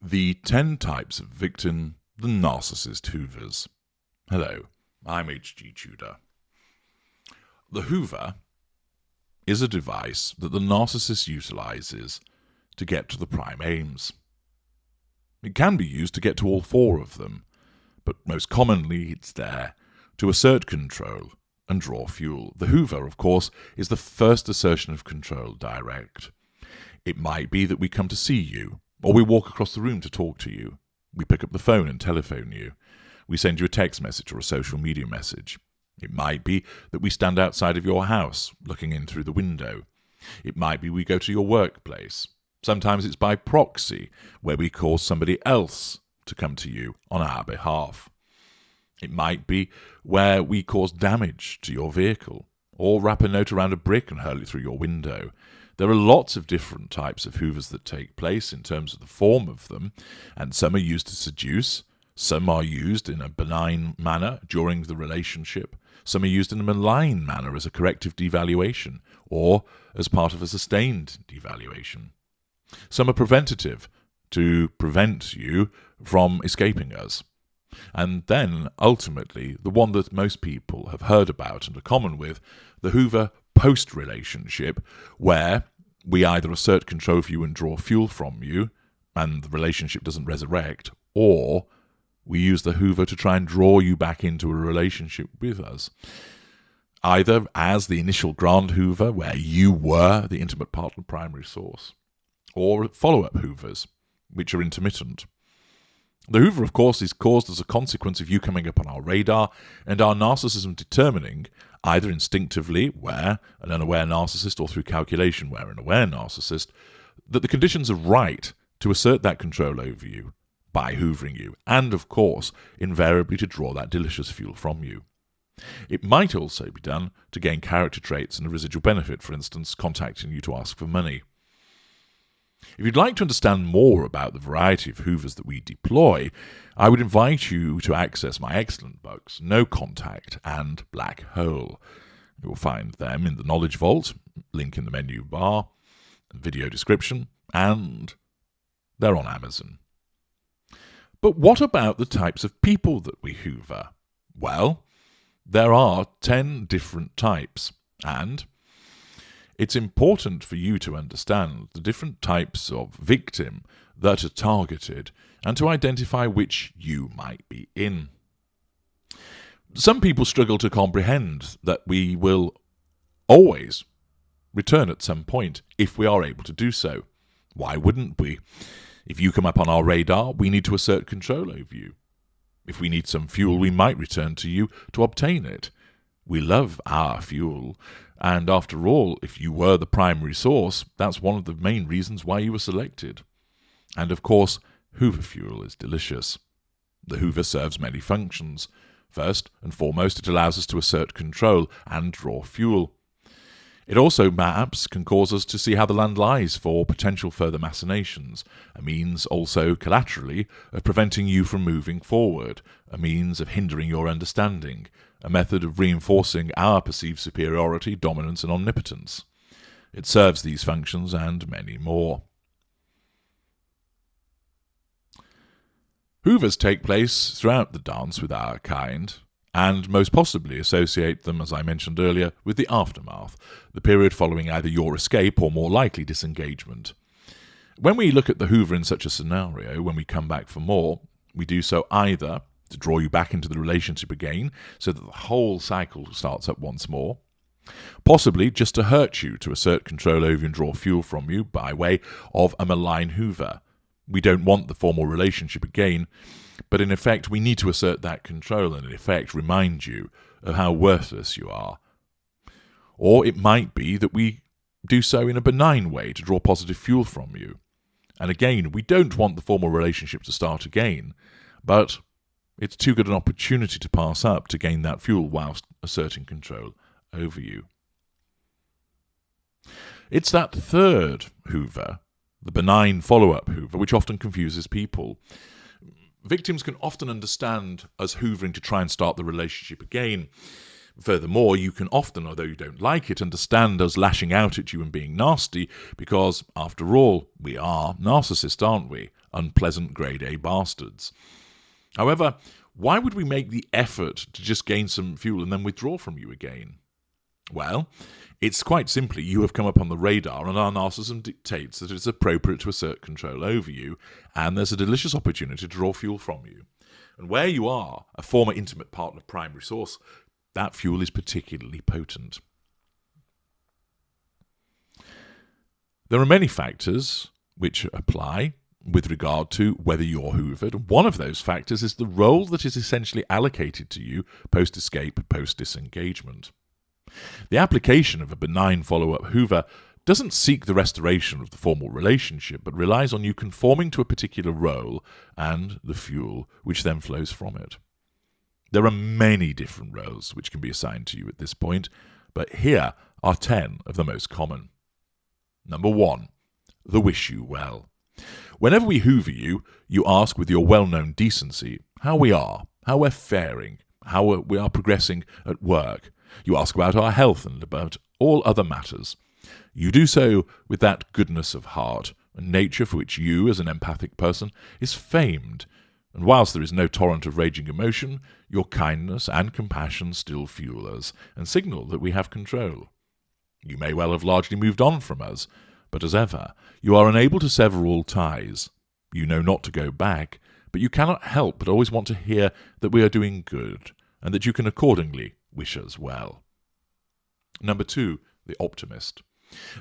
The 10 types of victim the narcissist hoovers. Hello, I'm H.G. Tudor. The hoover is a device that the narcissist utilizes to get to the prime aims. It can be used to get to all 4 of them, but most commonly it's there to assert control and draw fuel. The hoover, of course, is the first assertion of control direct. It might be that we come to see you, or we walk across the room to talk to you. We pick up the phone and telephone you. We send you a text message or a social media message. It might be that we stand outside of your house, looking in through the window. It might be we go to your workplace. Sometimes it's by proxy, where we cause somebody else to come to you on our behalf. It might be where we cause damage to your vehicle, or wrap a note around a brick and hurl it through your window. There are lots of different types of hoovers that take place in terms of the form of them, and some are used to seduce, some are used in a benign manner during the relationship, some are used in a malign manner as a corrective devaluation, or as part of a sustained devaluation. Some are preventative, to prevent you from escaping us. And then, ultimately, the one that most people have heard about and are common with, the hoover post-relationship, where we either assert control of you and draw fuel from you, and the relationship doesn't resurrect, or we use the hoover to try and draw you back into a relationship with us. Either as the initial grand hoover, where you were the intimate partner primary source, or follow-up hoovers, which are intermittent. The hoover, of course, is caused as a consequence of you coming up on our radar and our narcissism determining, either instinctively, where an unaware narcissist, or through calculation, where an aware narcissist, that the conditions are right to assert that control over you by hoovering you, and, of course, invariably to draw that delicious fuel from you. It might also be done to gain character traits and a residual benefit, for instance, contacting you to ask for money. If you'd like to understand more about the variety of hoovers that we deploy, I would invite you to access my excellent books, No Contact and Black Hole. You will find them in the Knowledge Vault, link in the menu bar, video description, and they're on Amazon. But what about the types of people that we hoover? Well, there are 10 different types, and it's important for you to understand the different types of victim that are targeted and to identify which you might be in. Some people struggle to comprehend that we will always return at some point if we are able to do so. Why wouldn't we? If you come up on our radar, we need to assert control over you. If we need some fuel, we might return to you to obtain it. We love our fuel. And after all, if you were the primary source, that's one of the main reasons why you were selected. And of course, hoover fuel is delicious. The hoover serves many functions. First and foremost, it allows us to assert control and draw fuel. It also perhaps can cause us to see how the land lies for potential further machinations, a means also collaterally of preventing you from moving forward, a means of hindering your understanding, a method of reinforcing our perceived superiority, dominance, and omnipotence. It serves these functions and many more. Hoovers take place throughout the dance with our kind, and most possibly associate them, as I mentioned earlier, with the aftermath, the period following either your escape or more likely disengagement. When we look at the hoover in such a scenario, when we come back for more, we do so either to draw you back into the relationship again, so that the whole cycle starts up once more, possibly just to hurt you, to assert control over you and draw fuel from you by way of a malign hoover. We don't want the formal relationship again, but in effect we need to assert that control and in effect remind you of how worthless you are. Or it might be that we do so in a benign way to draw positive fuel from you. And again, we don't want the formal relationship to start again, but it's too good an opportunity to pass up to gain that fuel whilst asserting control over you. It's that third hoover, the benign follow-up hoover, which often confuses people. Victims can often understand us hoovering to try and start the relationship again. Furthermore, you can often, although you don't like it, understand us lashing out at you and being nasty because, after all, we are narcissists, aren't we? unpleasant grade A bastards. However, why would we make the effort to just gain some fuel and then withdraw from you again? Well, it's quite simply you have come up on the radar, and our narcissism dictates that it's appropriate to assert control over you, and there's a delicious opportunity to draw fuel from you. And where you are, a former intimate partner primary source, that fuel is particularly potent. There are many factors which apply with regard to whether you're hoovered. One of those factors is the role that is essentially allocated to you post-escape, post-disengagement. The application of a benign follow-up hoover doesn't seek the restoration of the formal relationship, but relies on you conforming to a particular role and the fuel which then flows from it. There are many different roles which can be assigned to you at this point, but here are 10 of the most common. Number 1, the wish you well. Whenever we hoover you, you ask with your well-known decency how we are, how we're faring, how we are progressing at work. You ask about our health and about all other matters. You do so with that goodness of heart and nature for which you, as an empathic person, is famed. And whilst there is no torrent of raging emotion, your kindness and compassion still fuel us and signal that we have control. You may well have largely moved on from us, but as ever, you are unable to sever all ties. You know not to go back, but you cannot help but always want to hear that we are doing good, and that you can accordingly wish us well. Number 2, the optimist.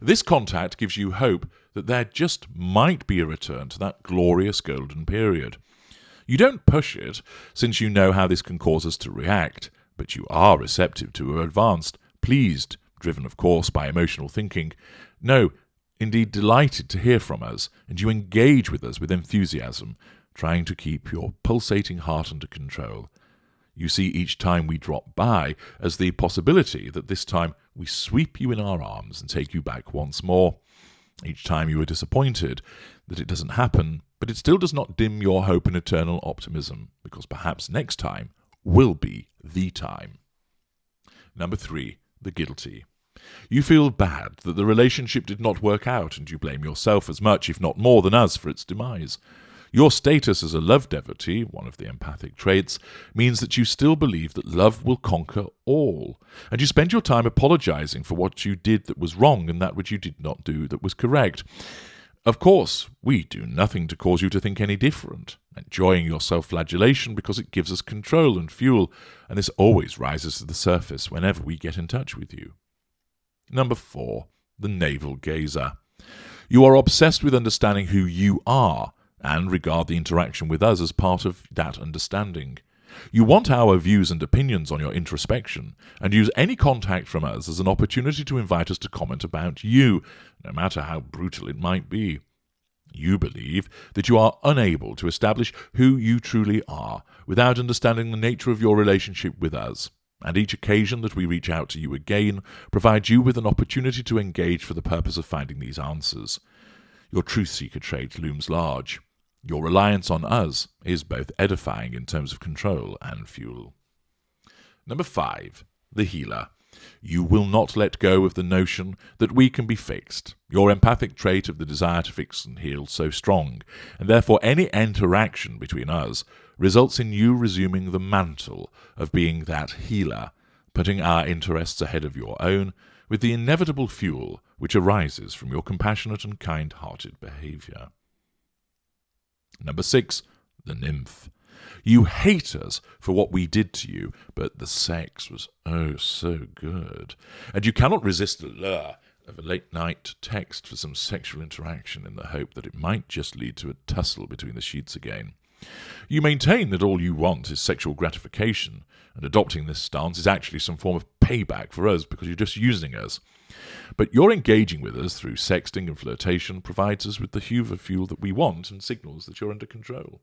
This contact gives you hope that there just might be a return to that glorious golden period. You don't push it, since you know how this can cause us to react, but you are receptive to advanced, pleased, driven of course by emotional thinking, no, indeed delighted to hear from us, and you engage with us with enthusiasm, trying to keep your pulsating heart under control. You see each time we drop by as the possibility that this time we sweep you in our arms and take you back once more. Each time you are disappointed that it doesn't happen, but it still does not dim your hope and eternal optimism, because perhaps next time will be the time. Number 3, the guilty. You feel bad that the relationship did not work out, and you blame yourself as much, if not more, than us for its demise. Your status as a love devotee, one of the empathic traits, means that you still believe that love will conquer all, and you spend your time apologizing for what you did that was wrong and that which you did not do that was correct. Of course, we do nothing to cause you to think any different, enjoying your self-flagellation because it gives us control and fuel, and this always rises to the surface whenever we get in touch with you. Number 4, the navel gazer. You are obsessed with understanding who you are, and regard the interaction with us as part of that understanding. You want our views and opinions on your introspection, and use any contact from us as an opportunity to invite us to comment about you, no matter how brutal it might be. You believe that you are unable to establish who you truly are without understanding the nature of your relationship with us, and each occasion that we reach out to you again provides you with an opportunity to engage for the purpose of finding these answers. Your truth-seeker trait looms large. Your reliance on us is both edifying in terms of control and fuel. Number 5, the healer. You will not let go of the notion that we can be fixed. Your empathic trait of the desire to fix and heal so strong, and therefore any interaction between us results in you resuming the mantle of being that healer, putting our interests ahead of your own, with the inevitable fuel which arises from your compassionate and kind-hearted behavior. Number 6, the nymph. You hate us for what we did to you, but the sex was oh so good, and you cannot resist the lure of a late-night text for some sexual interaction in the hope that it might just lead to a tussle between the sheets again. You maintain that all you want is sexual gratification, and adopting this stance is actually some form of payback for us because you're just using us. But your engaging with us through sexting and flirtation provides us with the hoover fuel that we want and signals that you're under control.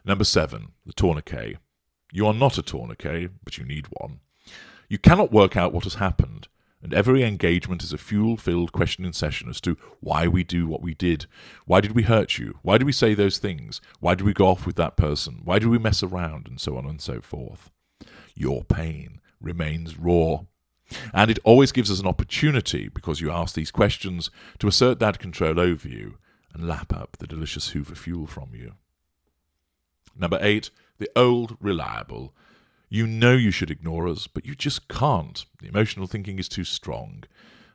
Number 7, the tourniquet. You are not a tourniquet, but you need one. You cannot work out what has happened, and every engagement is a fuel-filled questioning session as to why we do what we did. Why did we hurt you? Why did we say those things? Why did we go off with that person? Why did we mess around? And so on and so forth. Your pain remains raw. And it always gives us an opportunity, because you ask these questions, to assert that control over you, and lap up the delicious Hoover fuel from you. Number 8, the old reliable. You know you should ignore us, but you just can't. The emotional thinking is too strong.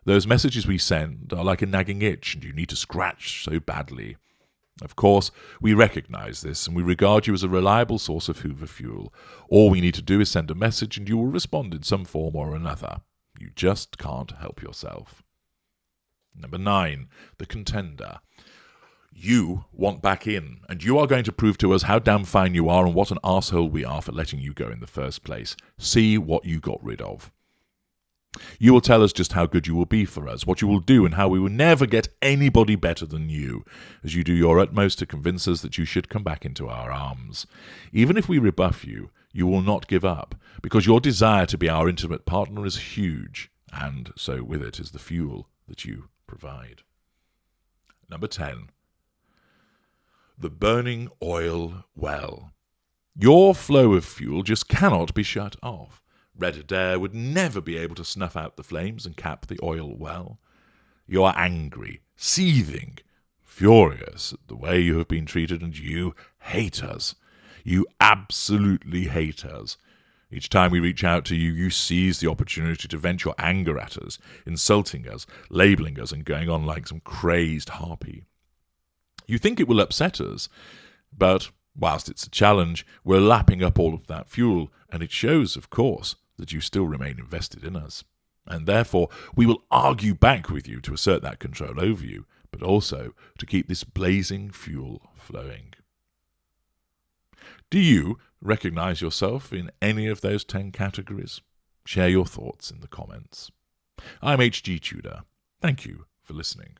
Those messages we send are like a nagging itch, and you need to scratch so badly. Of course, we recognize this, and we regard you as a reliable source of Hoover fuel. All we need to do is send a message, and you will respond in some form or another. You just can't help yourself. Number 9, the Contender. You want back in, and you are going to prove to us how damn fine you are and what an arsehole we are for letting you go in the first place. See what you got rid of. You will tell us just how good you will be for us, what you will do, and how we will never get anybody better than you, as you do your utmost to convince us that you should come back into our arms. Even if we rebuff you, you will not give up, because your desire to be our intimate partner is huge, and so with it is the fuel that you provide. Number 10. The burning oil well. Your flow of fuel just cannot be shut off. Red Adair would never be able to snuff out the flames and cap the oil well. You are angry, seething, furious at the way you have been treated, and you hate us. You absolutely hate us. Each time we reach out to you, you seize the opportunity to vent your anger at us, insulting us, labelling us, and going on like some crazed harpy. You think it will upset us, but whilst it's a challenge, we're lapping up all of that fuel, and it shows, of course, that you still remain invested in us. And therefore, we will argue back with you to assert that control over you, but also to keep this blazing fuel flowing. Do you recognize yourself in any of those 10 categories? Share your thoughts in the comments. I'm H.G. Tudor. Thank you for listening.